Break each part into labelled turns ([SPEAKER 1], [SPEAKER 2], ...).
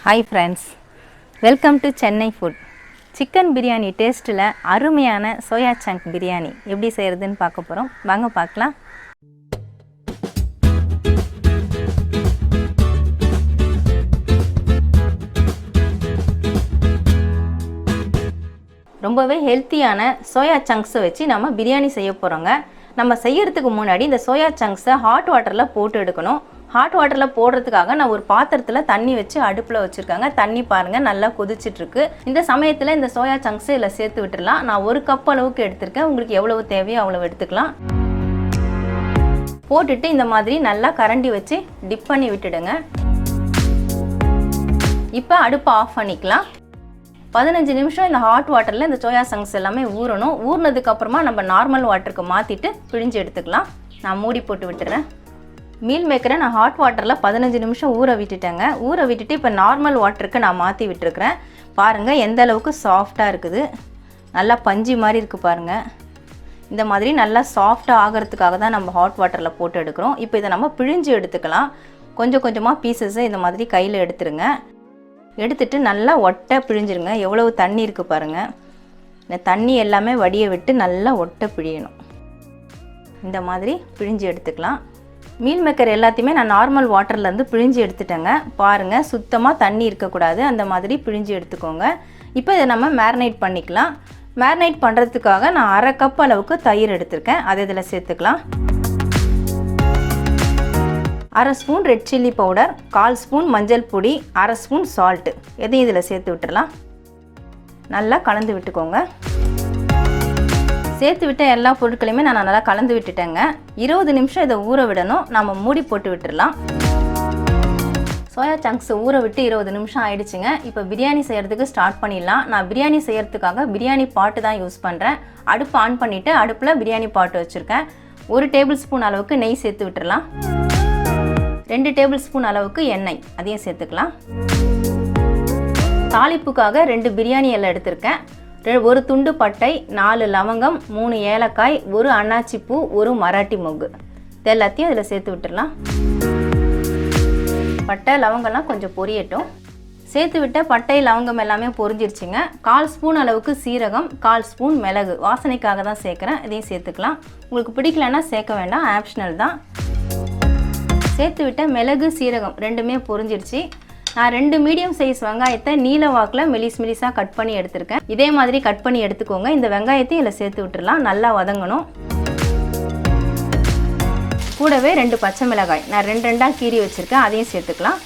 [SPEAKER 1] Hi friends, welcome to Chennai food. Chicken biryani taste la அருமையான soya chunk biryani எப்படி செய்யறதுன்னு பார்க்க போறோம். வாங்க பார்க்கலாம். ரொம்பவே ஹெல்த்தியான soya chunks வச்சு நம்ம பிரியாணி செய்ய போறோங்க. நம்ம செய்யறதுக்கு முன்னாடி இந்த soya chunks ஹாட் வாட்டர்ல போட்டு எடுக்கணும். ஹாட் வாட்டர்ல போடுறதுக்காக நான் ஒரு பாத்திரத்துல தண்ணி வச்சு அடுப்புல வச்சிருக்கேங்க. தண்ணி பாருங்க நல்லா கொதிச்சிட்டு இருக்கு. இந்த சமயத்துல இந்த soya chunks இதல சேர்த்து விட்டுறலாம். நான் 1 கப் அளவுக்கு எடுத்துர்க்கேன். உங்களுக்கு எவ்வளவு தேவையோ அவ்வளவு எடுத்துக்கலாம். போட்டுட்டு இந்த மாதிரி நல்லா கரண்டி வச்சு டிப் பண்ணி விட்டுடுங்க. இப்போ அடுப்பை ஆஃப் பண்ணிக்கலாம். 15 நிமிஷம் இந்த ஹாட் வாட்டர்ல இந்த soya chunks எல்லாமே ஊறணும். ஊறினதுக்கு அப்புறமா நம்ம நார்மல் வாட்டருக்கு மாத்திட்டு பிழிஞ்சு எடுத்துக்கலாம். நான் மூடி போட்டு விட்டுறேன். மீல் மேக்கரை நான் ஹாட் வாட்டர்ல 15 நிமிஷம் ஊற விட்டுட்டேங்க. ஊற விட்டுட்டு இப்போ நார்மல் வாட்டருக்கு நான் மாற்றி விட்டுருக்கிறேன். பாருங்கள் எந்த அளவுக்கு சாஃப்டாக இருக்குது. நல்லா பஞ்சு மாதிரி இருக்குது பாருங்கள். இந்த மாதிரி நல்லா சாஃப்டாக ஆகிறதுக்காக தான் நம்ம ஹாட் வாட்டரில் போட்டு எடுக்கிறோம். இப்போ இதை நம்ம பிழிஞ்சு எடுத்துக்கலாம். கொஞ்சம் கொஞ்சமாக பீசஸை இந்த மாதிரி கையில் எடுத்துருங்க. எடுத்துட்டு நல்லா ஒட்டை பிழிஞ்சிருங்க. எவ்வளவு தண்ணி இருக்குது பாருங்கள். இந்த தண்ணி எல்லாமே வடிய விட்டு நல்லா ஒட்டை பிழியணும். இந்த மாதிரி பிழிஞ்சு எடுத்துக்கலாம். மீல் மேக்கர் எல்லாத்தையுமே நான் நார்மல் வாட்டர்லேருந்து பிழிஞ்சு எடுத்துட்டேங்க. பாருங்கள் சுத்தமாக தண்ணி இருக்கக்கூடாது. அந்த மாதிரி பிழிஞ்சு எடுத்துக்கோங்க. இப்போ இதை நம்ம மேரினேட் பண்ணிக்கலாம். மேரினேட் பண்ணுறதுக்காக நான் 1/2 கப் அளவுக்கு தயிர் எடுத்திருக்கேன். அதை இதில் சேர்த்துக்கலாம். 1/2 spoon red chilli powder, 1/4 spoon மஞ்சள் பொடி, 1/2 ஸ்பூன் சால்ட்டு எதையும் இதில் சேர்த்து விட்டுடலாம். நல்லா கலந்து விட்டுக்கோங்க. சேர்த்து விட்ட எல்லா பொருட்களையுமே நான் நல்லா கலந்து விட்டுட்டேங்க. 20 நிமிஷம் இதை ஊற விடணும். நம்ம மூடி போட்டு விட்டுடலாம். soya chunks ஊற விட்டு 20 நிமிஷம் ஆயிடுச்சுங்க. இப்போ பிரியாணி செய்கிறதுக்கு ஸ்டார்ட் பண்ணிடலாம். நான் பிரியாணி செய்கிறதுக்காக பிரியாணி பாட்டு தான் யூஸ் பண்ணுறேன். அடுப்பு ஆன் பண்ணிவிட்டு அடுப்பில் பிரியாணி பாட்டு வச்சுருக்கேன். 1 டேபிள் ஸ்பூன் அளவுக்கு நெய் சேர்த்து விட்டுடலாம். 2 டேபிள் ஸ்பூன் அளவுக்கு எண்ணெய் அதையும் சேர்த்துக்கலாம். தாளிப்புக்காக 2 பிரியாணி இலை எடுத்திருக்கேன். 1 துண்டு பட்டை, 4 லவங்கம், 3 ஏலக்காய், 1 அன்னாச்சி பூ, 1 மராட்டி மொக்கு இது எல்லாத்தையும் இதில் சேர்த்து விட்டுடலாம். பட்டை லவங்கம்லாம் கொஞ்சம் பொரியட்டும். சேர்த்து விட்ட பட்டை லவங்கம் எல்லாமே பொரிஞ்சிருச்சுங்க. 1/4 ஸ்பூன் அளவுக்கு சீரகம், 1/4 ஸ்பூன் மிளகு வாசனைக்காக தான் சேர்க்குறேன். இதையும் சேர்த்துக்கலாம். உங்களுக்கு பிடிக்கலன்னா சேர்க்க வேண்டாம், ஆப்ஷனல் தான். சேர்த்து விட்ட மிளகு சீரகம் ரெண்டுமே பொரிஞ்சிருச்சு. நான் 2 மீடியம் சைஸ் வெங்காயத்தை நீல வாக்கில் மெலிசாக கட் பண்ணி எடுத்திருக்கேன். இதே மாதிரி கட் பண்ணி எடுத்துக்கோங்க. இந்த வெங்காயத்தையும் இதில் சேர்த்து விட்டுடலாம். நல்லா வதங்கணும். கூடவே 2 பச்சை மிளகாய் நான் 2 கீறி வச்சுருக்கேன். அதையும் சேர்த்துக்கலாம்.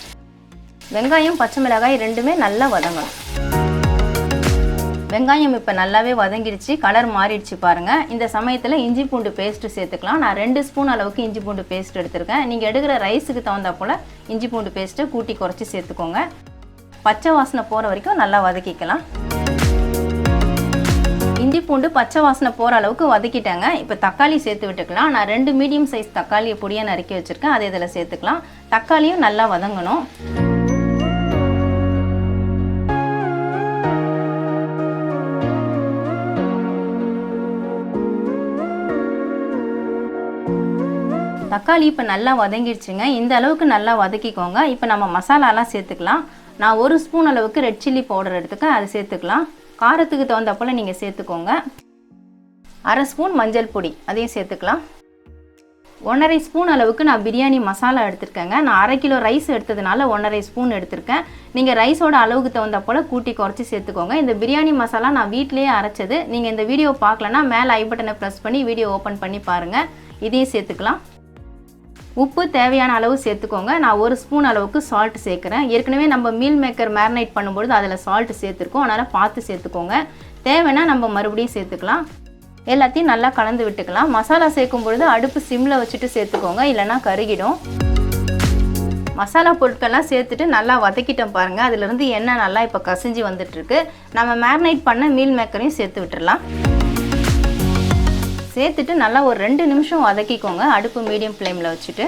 [SPEAKER 1] வெங்காயம் பச்சை மிளகாய் ரெண்டுமே நல்லா வதங்கணும். வெங்காயம் இப்போ நல்லாவே வதங்கிடுச்சு. கலர் மாறிடுச்சு பாருங்கள். இந்த சமயத்தில் இஞ்சி பூண்டு பேஸ்ட்டு சேர்த்துக்கலாம். நான் 2 ஸ்பூன் அளவுக்கு இஞ்சி பூண்டு பேஸ்ட் எடுத்திருக்கேன். நீங்கள் எடுக்கிற ரைஸுக்கு தகுந்த போல் இஞ்சி பூண்டு பேஸ்ட்டை கூட்டி குறைச்சி சேர்த்துக்கோங்க. பச்சை வாசனை போகிற வரைக்கும் நல்லா வதக்கிக்கலாம். இஞ்சி பூண்டு பச்சை வாசனை போகிற அளவுக்கு வதக்கிட்டாங்க. இப்போ தக்காளி சேர்த்து விட்டுக்கலாம். நான் 2 மீடியம் சைஸ் தக்காளியை பொடியாக நறுக்கி வச்சுருக்கேன். அதை இதில் சேர்த்துக்கலாம். தக்காளியும் நல்லா வதங்கணும். தக்காளி இப்போ நல்லா வதங்கிடுச்சுங்க. இந்த அளவுக்கு நல்லா வதக்கிக்கோங்க. இப்போ நம்ம மசாலாலாம் சேர்த்துக்கலாம். நான் 1 ஸ்பூன் அளவுக்கு ரெட் சில்லி பவுடர் எடுத்துக்கேன். அதை சேர்த்துக்கலாம். காரத்துக்கு தகுந்த போல் நீங்கள் சேர்த்துக்கோங்க. 1/2 ஸ்பூன் மஞ்சள் பொடி அதையும் சேர்த்துக்கலாம். 1/2 ஸ்பூன் அளவுக்கு நான் பிரியாணி மசாலா எடுத்துருக்கேங்க. நான் 1/2 கிலோ ரைஸ் எடுத்ததுனால 1/2 ஸ்பூன் எடுத்திருக்கேன். நீங்கள் ரைஸோட அளவுக்கு தகுந்த போல் கூட்டி குறைச்சி சேர்த்துக்கோங்க. இந்த பிரியாணி மசாலா நான் வீட்டிலேயே அரைச்சது. நீங்கள் இந்த வீடியோ பார்க்கலன்னா மேலே ஐ பட்டனை ப்ரெஸ் பண்ணி வீடியோ ஓப்பன் பண்ணி பாருங்கள். இதையும் சேர்த்துக்கலாம். உப்பு தேவையான அளவு சேர்த்துக்கோங்க. நான் 1 ஸ்பூன் அளவுக்கு சால்ட் சேர்க்குறேன். ஏற்கனவே நம்ம மீல் மேக்கர் மேரினேட் பண்ணும்பொழுது அதில் சால்ட் சேர்த்துருக்கோம். அதனால் பார்த்து சேர்த்துக்கோங்க. தேவைன்னா நம்ம மறுபடியும் சேர்த்துக்கலாம். எல்லாத்தையும் நல்லா கலந்து விட்டுக்கலாம். மசாலா சேர்க்கும் பொழுது அடுப்பு சிம்மில் வச்சுட்டு சேர்த்துக்கோங்க, இல்லைனா கருகிடும். மசாலா பொருட்கள்லாம் சேர்த்துட்டு நல்லா வதக்கிட்டோம் பாருங்கள். அதிலிருந்து எண்ணெய் நல்லா இப்போ கசிஞ்சு வந்துட்டுருக்கு. நம்ம மேரினேட் பண்ண மீல் மேக்கரையும் சேர்த்து விட்டுடலாம். சேர்த்துட்டு நல்லா ஒரு 2 நிமிஷம் வதக்கிக்கோங்க. அடுப்பு மீடியம் ஃப்ளேமில் வச்சுட்டு.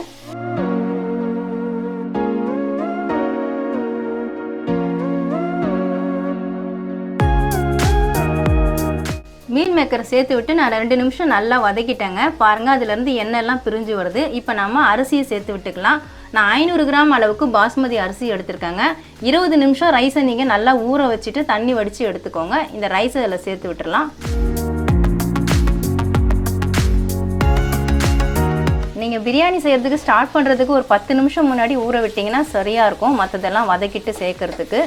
[SPEAKER 1] மீல் மேக்கரை சேர்த்து விட்டு நான் 2 நிமிஷம் நல்லா வதக்கிட்டேங்க. பாருங்கள் அதிலேருந்து எண்ணெய்லாம் பிரிஞ்சு வருது. இப்போ நம்ம அரிசியை சேர்த்து விட்டுக்கலாம். நான் 500 கிராம் அளவுக்கு பாஸ்மதி அரிசி எடுத்துருக்கேங்க. 20 நிமிஷம் ரைஸை நீங்கள் நல்லா ஊற வச்சுட்டு தண்ணி வடித்து எடுத்துக்கோங்க. இந்த ரைஸை அதில் சேர்த்து விட்டுடலாம். நீங்கள் பிரியாணி செய்கிறதுக்கு ஸ்டார்ட் பண்ணுறதுக்கு ஒரு 10 நிமிஷம் முன்னாடி ஊற விட்டிங்கன்னா சரியாக இருக்கும், மற்றதெல்லாம் வதக்கிட்டு சேர்க்குறதுக்கு.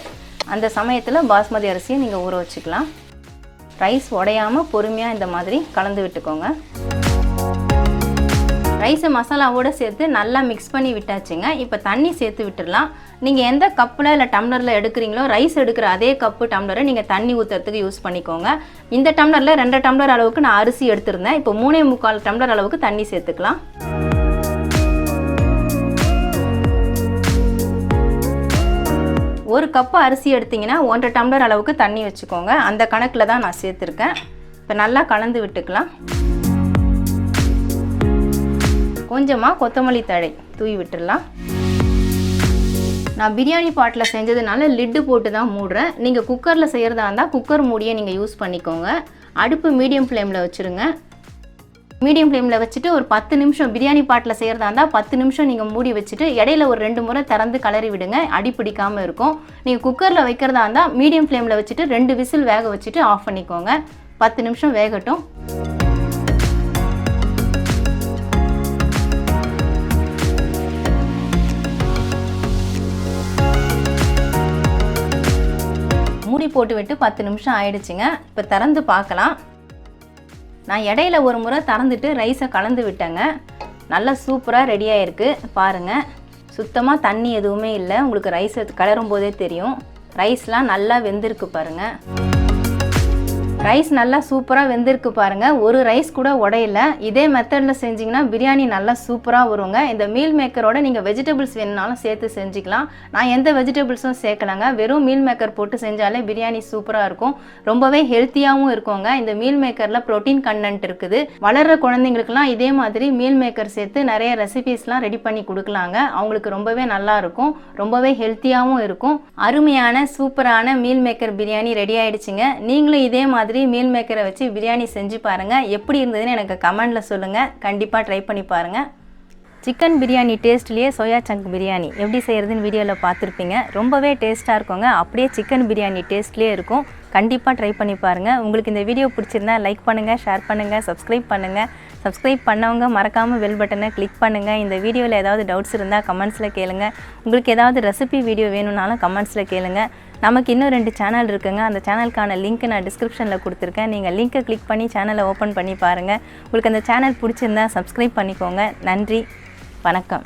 [SPEAKER 1] அந்த சமயத்தில் பாஸ்மதி அரிசியை நீங்கள் ஊற வச்சுக்கலாம். ரைஸ் உடையாமல் பொறுமையாக இந்த மாதிரி கலந்து விட்டுக்கோங்க. ரைஸை மசாலாவோடு சேர்த்து நல்லா மிக்ஸ் பண்ணி விட்டாச்சுங்க. இப்போ தண்ணி சேர்த்து விட்டுடலாம். நீங்கள் எந்த கப்பில் இல்லை டம்ளரில் எடுக்கிறீங்களோ ரைஸ் எடுக்கிற அதே கப்பு டம்ளரை நீங்கள் தண்ணி ஊற்றுறதுக்கு யூஸ் பண்ணிக்கோங்க. இந்த டம்ளரில் 2 டம்ளர் அளவுக்கு நான் அரிசி எடுத்திருந்தேன். இப்போ 3.25 டம்ளர் அளவுக்கு தண்ணி சேர்த்துக்கலாம். ஒரு கப்பு அரிசி எடுத்திங்கன்னா 1.5 டம்ளர் அளவுக்கு தண்ணி வச்சுக்கோங்க. அந்த கணக்கில் தான் நான் சேர்த்துருக்கேன். இப்போ நல்லா கலந்து விட்டுக்கலாம். கொஞ்சமாக கொத்தமல்லி தழை தூவி விட்டுடலாம். நான் பிரியாணி பாட்டில் செஞ்சதுனால லிட்டு போட்டு தான் மூடுறேன். நீங்கள் குக்கரில் செய்கிறதா இருந்தால் குக்கர் மூடியை நீங்கள் யூஸ் பண்ணிக்கோங்க. அடுப்பு மீடியம் ஃப்ளேமில் வச்சுருங்க. மீடியம் ஃப்ளேமில் வச்சுட்டு ஒரு 10 நிமிஷம் பிரியாணி பாட்டில் செய்கிறதா இருந்தால் 10 நிமிஷம் நீங்கள் மூடி வச்சுட்டு இடையில ஒரு 2 முறை திறந்து கிளறி விடுங்க. அடி பிடிக்காமல் இருக்கும். நீங்கள் குக்கரில் வைக்கிறதா இருந்தால் மீடியம் ஃப்ளேமில் வச்சுட்டு 2 விசில் வேக வச்சுட்டு ஆஃப் பண்ணிக்கோங்க. 10 நிமிஷம் வேகட்டும். மூடி போட்டு விட்டு 10 நிமிஷம் ஆயிடுச்சுங்க. இப்போ திறந்து பார்க்கலாம். நான் இடையில ஒரு முறை திறந்துட்டு ரைஸை கலந்து விட்டேங்க. நல்லா சூப்பராக ரெடியாக இருக்குது பாருங்கள். சுத்தமாக தண்ணி எதுவுமே இல்லை. உங்களுக்கு ரைஸை கிளறும் போதே தெரியும். ரைஸ்லாம் நல்லா வெந்திருக்கு பாருங்கள். ரைஸ் நல்லா சூப்பராக வெந்திருக்கு பாருங்கள். ஒரு ரைஸ் கூட உடையில. இதே மெத்தடில் செஞ்சிங்கன்னா பிரியாணி நல்லா சூப்பராக வருங்க. இந்த மீல் மேக்கரோட நீங்கள் வெஜிடபிள்ஸ் வேணுனாலும் சேர்த்து செஞ்சுக்கலாம். நான் எந்த வெஜிடபிள்ஸும் சேர்க்கலைங்க. வெறும் மீல் மேக்கர் போட்டு செஞ்சாலே பிரியாணி சூப்பராக இருக்கும். ரொம்பவே ஹெல்த்தியாகவும் இருக்குங்க. இந்த மீல் மேக்கரில் ப்ரோட்டீன் கண்டென்ட் இருக்குது. வளர்கிற குழந்தைங்களுக்குலாம் இதே மாதிரி மீல் மேக்கர் சேர்த்து நிறைய ரெசிபீஸ்லாம் ரெடி பண்ணி கொடுக்கலாங்க. அவங்களுக்கு ரொம்பவே நல்லா இருக்கும். ரொம்பவே ஹெல்த்தியாகவும் இருக்கும். அருமையான சூப்பரான மீல் மேக்கர் பிரியாணி ரெடி ஆகிடுச்சுங்க. நீங்களும் இதே மாதிரி மீல் மேக்கரை வச்சு பிரியாணி செஞ்சு பாருங்கள். எப்படி இருந்ததுன்னு எனக்கு கமெண்டில் சொல்லுங்கள். கண்டிப்பாக ட்ரை பண்ணி பாருங்கள். சிக்கன் பிரியாணி டேஸ்ட்லேயே சோயா சங்க் பிரியாணி எப்படி செய்கிறதுன்னு வீடியோவில் பார்த்துருப்பீங்க. ரொம்பவே டேஸ்ட்டாக இருக்குங்க. அப்படியே சிக்கன் பிரியாணி டேஸ்ட்லேயே இருக்கும். கண்டிப்பாக ட்ரை பண்ணி பாருங்கள். உங்களுக்கு இந்த வீடியோ பிடிச்சிருந்தா லைக் பண்ணுங்கள், ஷேர் பண்ணுங்கள், சப்ஸ்கிரைப் பண்ணுங்கள். சப்ஸ்கிரைப் பண்ணவங்க மறக்காமல் பெல் பட்டனை கிளிக் பண்ணுங்கள். இந்த வீடியோவில் ஏதாவது டவுட்ஸ் இருந்தால் கமெண்ட்ஸில் கேளுங்கள். உங்களுக்கு ஏதாவது ரெசிபி வீடியோ வேணும்னாலும் கமெண்ட்ஸில் கேளுங்கள். நமக்கு இன்னும் 2 சேனல் இருக்குங்க. அந்த சேனலுக்கான லிங்க் நான் டிஸ்கிரிப்ஷனில் கொடுத்துருக்கேன். நீங்கள் லிங்க்கை கிளிக் பண்ணி சேனலை ஓப்பன் பண்ணி பாருங்கள். உங்களுக்கு அந்த சேனல் பிடிச்சிருந்தா சப்ஸ்கிரைப் பண்ணிக்கோங்க. நன்றி, வணக்கம்.